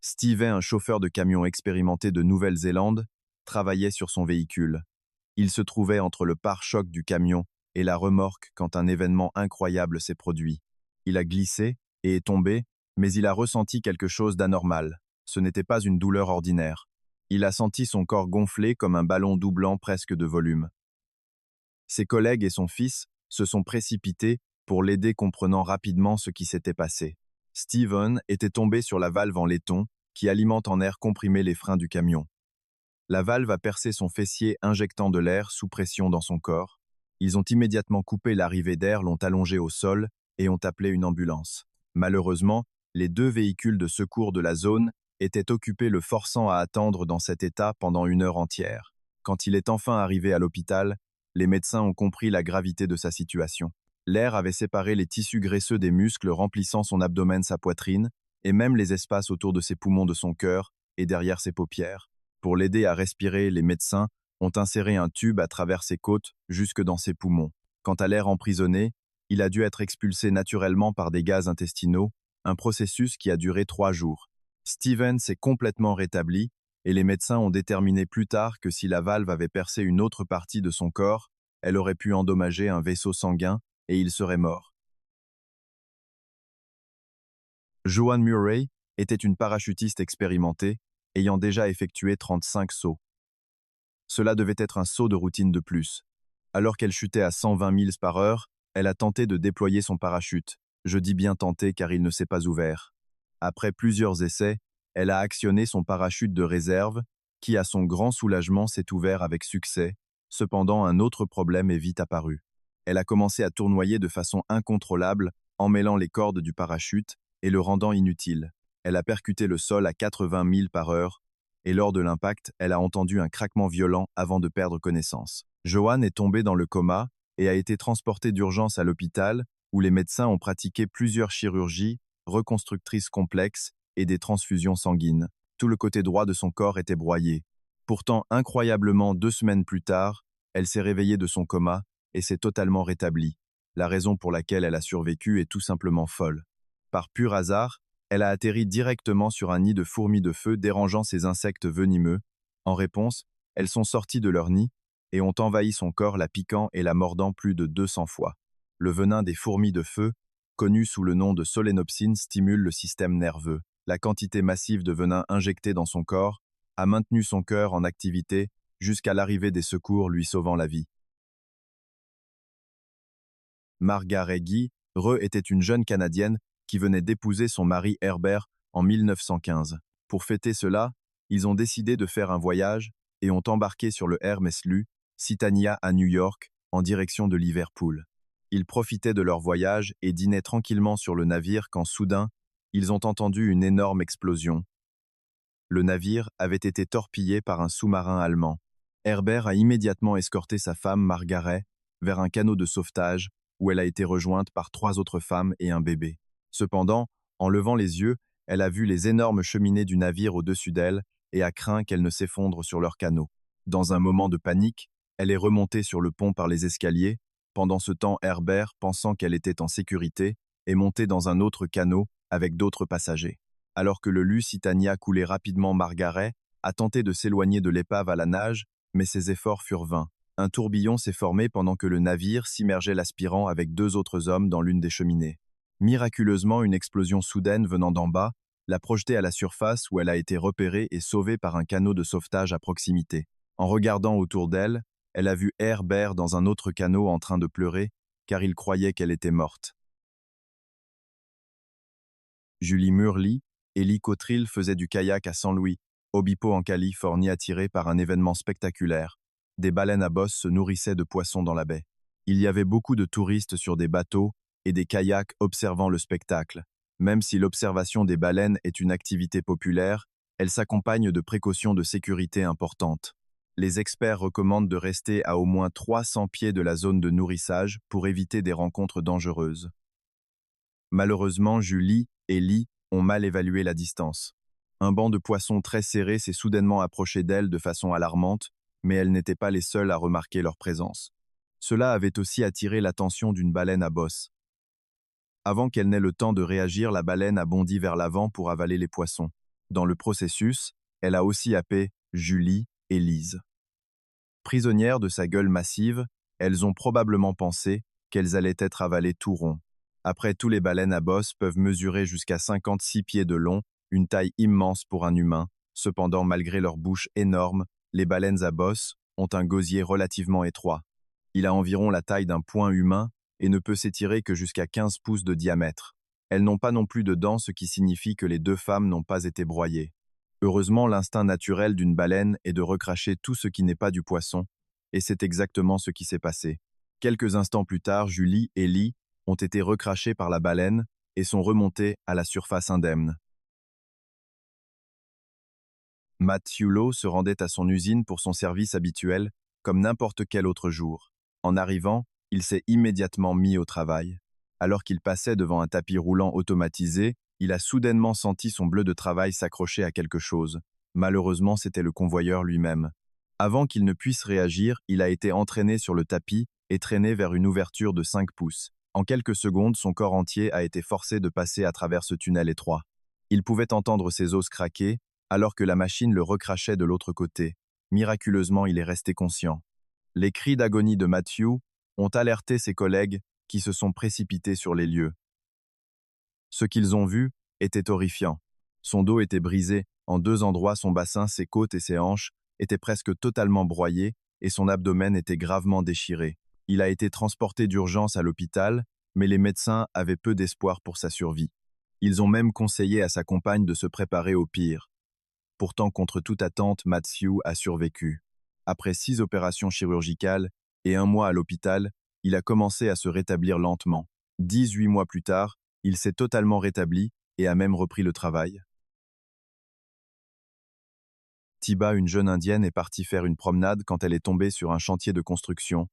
Steve, un chauffeur de camion expérimenté de Nouvelle-Zélande, travaillait sur son véhicule. Il se trouvait entre le pare-choc du camion et la remorque quand un événement incroyable s'est produit. Il a glissé et est tombé, mais il a ressenti quelque chose d'anormal. Ce n'était pas une douleur ordinaire. Il a senti son corps gonfler comme un ballon doublant presque de volume. Ses collègues et son fils se sont précipités pour l'aider, comprenant rapidement ce qui s'était passé. Steven était tombé sur la valve en laiton qui alimente en air comprimé les freins du camion. La valve a percé son fessier, injectant de l'air sous pression dans son corps. Ils ont immédiatement coupé l'arrivée d'air, l'ont allongé au sol et ont appelé une ambulance. Malheureusement, les 2 véhicules de secours de la zone étaient occupés, le forçant à attendre dans cet état pendant 1 heure entière. Quand il est enfin arrivé à l'hôpital, les médecins ont compris la gravité de sa situation. L'air avait séparé les tissus graisseux des muscles remplissant son abdomen, sa poitrine, et même les espaces autour de ses poumons, de son cœur et derrière ses paupières. Pour l'aider à respirer, les médecins ont inséré un tube à travers ses côtes jusque dans ses poumons. Quant à l'air emprisonné, il a dû être expulsé naturellement par des gaz intestinaux, un processus qui a duré 3 jours. Steven s'est complètement rétabli et les médecins ont déterminé plus tard que si la valve avait percé une autre partie de son corps, elle aurait pu endommager un vaisseau sanguin et il serait mort. Joanne Murray était une parachutiste expérimentée, ayant déjà effectué 35 sauts. Cela devait être un saut de routine de plus. Alors qu'elle chutait à 120 miles par heure, elle a tenté de déployer son parachute. Je dis bien tenté car il ne s'est pas ouvert. Après plusieurs essais, elle a actionné son parachute de réserve, qui à son grand soulagement s'est ouvert avec succès. Cependant, un autre problème est vite apparu. Elle a commencé à tournoyer de façon incontrôlable, emmêlant les cordes du parachute et le rendant inutile. Elle a percuté le sol à 80 milles par heure, et lors de l'impact, elle a entendu un craquement violent avant de perdre connaissance. Joanne est tombée dans le coma et a été transportée d'urgence à l'hôpital, où les médecins ont pratiqué plusieurs chirurgies, reconstructrices complexes et des transfusions sanguines. Tout le côté droit de son corps était broyé. Pourtant, incroyablement, 2 semaines plus tard, elle s'est réveillée de son coma et s'est totalement rétablie. La raison pour laquelle elle a survécu est tout simplement folle. Par pur hasard, elle a atterri directement sur un nid de fourmis de feu, dérangeant ces insectes venimeux. En réponse, elles sont sorties de leur nid et ont envahi son corps, la piquant et la mordant plus de 200 fois. Le venin des fourmis de feu, connu sous le nom de solénopsine, stimule le système nerveux. La quantité massive de venin injecté dans son corps a maintenu son cœur en activité jusqu'à l'arrivée des secours, lui sauvant la vie. Margaret Guy était une jeune Canadienne qui venait d'épouser son mari Herbert en 1915. Pour fêter cela, ils ont décidé de faire un voyage et ont embarqué sur le Hermeslu, Citania à New York, en direction de Liverpool. Ils profitaient de leur voyage et dînaient tranquillement sur le navire quand soudain, ils ont entendu une énorme explosion. Le navire avait été torpillé par un sous-marin allemand. Herbert a immédiatement escorté sa femme Margaret vers un canot de sauvetage où elle a été rejointe par 3 autres femmes et un bébé. Cependant, en levant les yeux, elle a vu les énormes cheminées du navire au-dessus d'elle et a craint qu'elles ne s'effondrent sur leur canot. Dans un moment de panique, elle est remontée sur le pont par les escaliers. Pendant ce temps, Herbert, pensant qu'elle était en sécurité, est monté dans un autre canot avec d'autres passagers. Alors que le Lusitania coulait rapidement, Margaret a tenté de s'éloigner de l'épave à la nage, mais ses efforts furent vains. Un tourbillon s'est formé pendant que le navire s'immergeait, l'aspirant avec 2 autres hommes dans l'une des cheminées. Miraculeusement, une explosion soudaine venant d'en bas l'a projetée à la surface où elle a été repérée et sauvée par un canot de sauvetage à proximité. En regardant autour d'elle, elle a vu Herbert dans un autre canot en train de pleurer car il croyait qu'elle était morte. Julie Murley et Lee Cottrell faisaient du kayak à San Luis, Obispo en Californie, attirés par un événement spectaculaire. Des baleines à bosse se nourrissaient de poissons dans la baie. Il y avait beaucoup de touristes sur des bateaux et des kayaks observant le spectacle. Même si l'observation des baleines est une activité populaire, elle s'accompagne de précautions de sécurité importantes. Les experts recommandent de rester à au moins 300 pieds de la zone de nourrissage pour éviter des rencontres dangereuses. Malheureusement, Julie et Lee ont mal évalué la distance. Un banc de poissons très serré s'est soudainement approché d'elles de façon alarmante, mais elles n'étaient pas les seules à remarquer leur présence. Cela avait aussi attiré l'attention d'une baleine à bosse. Avant qu'elle n'ait le temps de réagir, la baleine a bondi vers l'avant pour avaler les poissons. Dans le processus, elle a aussi happé Julie et Lise. Prisonnières de sa gueule massive, elles ont probablement pensé qu'elles allaient être avalées tout rond. Après, tous les baleines à bosse peuvent mesurer jusqu'à 56 pieds de long, une taille immense pour un humain. Cependant, malgré leur bouche énorme, les baleines à bosse ont un gosier relativement étroit. Il a environ la taille d'un poing humain et ne peut s'étirer que jusqu'à 15 pouces de diamètre. Elles n'ont pas non plus de dents, ce qui signifie que les deux femmes n'ont pas été broyées. Heureusement, l'instinct naturel d'une baleine est de recracher tout ce qui n'est pas du poisson, et c'est exactement ce qui s'est passé. Quelques instants plus tard, Julie et Lee ont été recrachées par la baleine et sont remontées à la surface indemne. Matthew Lowe se rendait à son usine pour son service habituel, comme n'importe quel autre jour. En arrivant, il s'est immédiatement mis au travail. Alors qu'il passait devant un tapis roulant automatisé, il a soudainement senti son bleu de travail s'accrocher à quelque chose. Malheureusement, c'était le convoyeur lui-même. Avant qu'il ne puisse réagir, il a été entraîné sur le tapis et traîné vers une ouverture de 5 pouces. En quelques secondes, son corps entier a été forcé de passer à travers ce tunnel étroit. Il pouvait entendre ses os craquer, alors que la machine le recrachait de l'autre côté. Miraculeusement, il est resté conscient. Les cris d'agonie de Matthew ont alerté ses collègues qui se sont précipités sur les lieux. Ce qu'ils ont vu était horrifiant. Son dos était brisé en deux endroits, son bassin, ses côtes et ses hanches étaient presque totalement broyés et son abdomen était gravement déchiré. Il a été transporté d'urgence à l'hôpital, mais les médecins avaient peu d'espoir pour sa survie. Ils ont même conseillé à sa compagne de se préparer au pire. Pourtant, contre toute attente, Matthew a survécu. Après 6 opérations chirurgicales et 1 mois à l'hôpital, il a commencé à se rétablir lentement. 18 mois plus tard, il s'est totalement rétabli et a même repris le travail. Tiba, une jeune indienne, est partie faire une promenade quand elle est tombée sur un chantier de construction.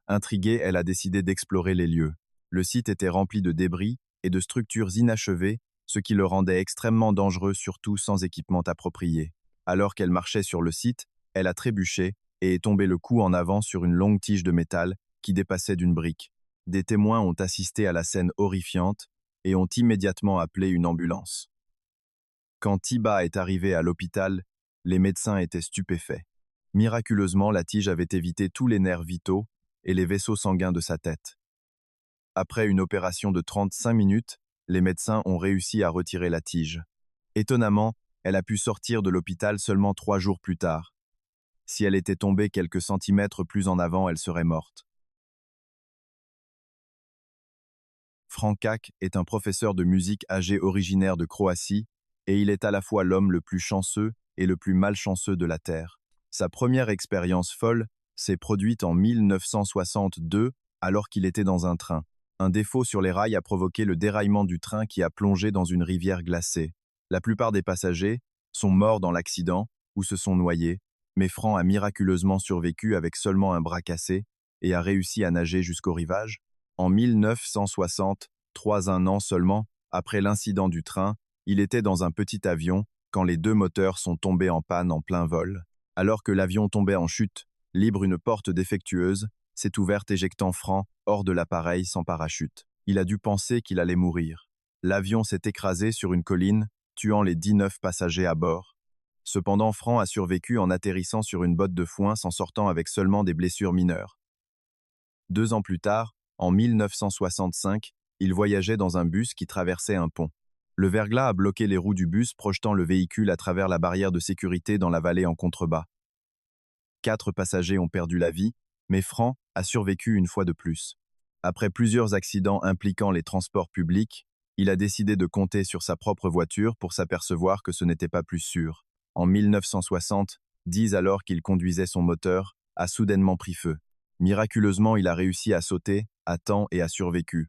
Intriguée, elle a décidé d'explorer les lieux. Le site était rempli de débris et de structures inachevées, ce qui le rendait extrêmement dangereux, surtout sans équipement approprié. Alors qu'elle marchait sur le site, elle a trébuché et est tombée le cou en avant sur une longue tige de métal qui dépassait d'une brique. Des témoins ont assisté à la scène horrifiante et ont immédiatement appelé une ambulance. Quand Tiba est arrivée à l'hôpital, les médecins étaient stupéfaits. Miraculeusement, la tige avait évité tous les nerfs vitaux et les vaisseaux sanguins de sa tête. Après une opération de 35 minutes, les médecins ont réussi à retirer la tige. Étonnamment, elle a pu sortir de l'hôpital seulement 3 jours plus tard. Si elle était tombée quelques centimètres plus en avant, elle serait morte. Frankak est un professeur de musique âgé originaire de Croatie, et il est à la fois l'homme le plus chanceux et le plus malchanceux de la Terre. Sa première expérience folle s'est produite en 1962, alors qu'il était dans un train. Un défaut sur les rails a provoqué le déraillement du train qui a plongé dans une rivière glacée. La plupart des passagers sont morts dans l'accident ou se sont noyés, mais Franck a miraculeusement survécu avec seulement un bras cassé et a réussi à nager jusqu'au rivage. En 1960, 1 an seulement après l'incident du train, il était dans un petit avion quand les 2 moteurs sont tombés en panne en plein vol. Alors que l'avion tombait en chute, libre, une porte défectueuse s'est ouverte éjectant Franck hors de l'appareil sans parachute. Il a dû penser qu'il allait mourir. L'avion s'est écrasé sur une colline, tuant les 19 passagers à bord. Cependant, Franck a survécu en atterrissant sur une botte de foin, s'en sortant avec seulement des blessures mineures. 2 ans plus tard, en 1965, il voyageait dans un bus qui traversait un pont. Le verglas a bloqué les roues du bus, projetant le véhicule à travers la barrière de sécurité dans la vallée en contrebas. 4 passagers ont perdu la vie, mais Franck a survécu une fois de plus. Après plusieurs accidents impliquant les transports publics, il a décidé de compter sur sa propre voiture pour s'apercevoir que ce n'était pas plus sûr. En 1960, 10 alors qu'il conduisait son moteur, a soudainement pris feu. Miraculeusement, il a réussi à sauter à temps et a survécu.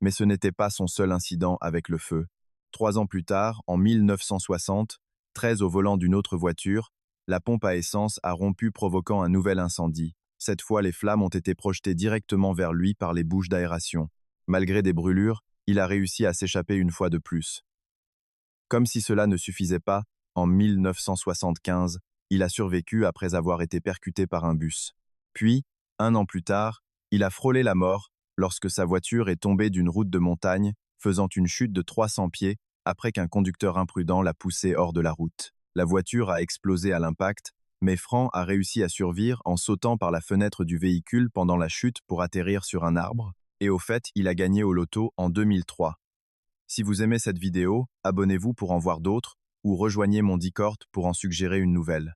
Mais ce n'était pas son seul incident avec le feu. 3 ans plus tard, en 1960, 13 au volant d'une autre voiture, la pompe à essence a rompu, provoquant un nouvel incendie. Cette fois, les flammes ont été projetées directement vers lui par les bouches d'aération. Malgré des brûlures, il a réussi à s'échapper une fois de plus. Comme si cela ne suffisait pas, en 1975, il a survécu après avoir été percuté par un bus. Puis, 1 an plus tard, il a frôlé la mort lorsque sa voiture est tombée d'une route de montagne, faisant une chute de 300 pieds après qu'un conducteur imprudent l'a poussé hors de la route. La voiture a explosé à l'impact, mais Franck a réussi à survivre en sautant par la fenêtre du véhicule pendant la chute pour atterrir sur un arbre, et au fait, il a gagné au loto en 2003. Si vous aimez cette vidéo, abonnez-vous pour en voir d'autres, ou rejoignez mon Discord pour en suggérer une nouvelle.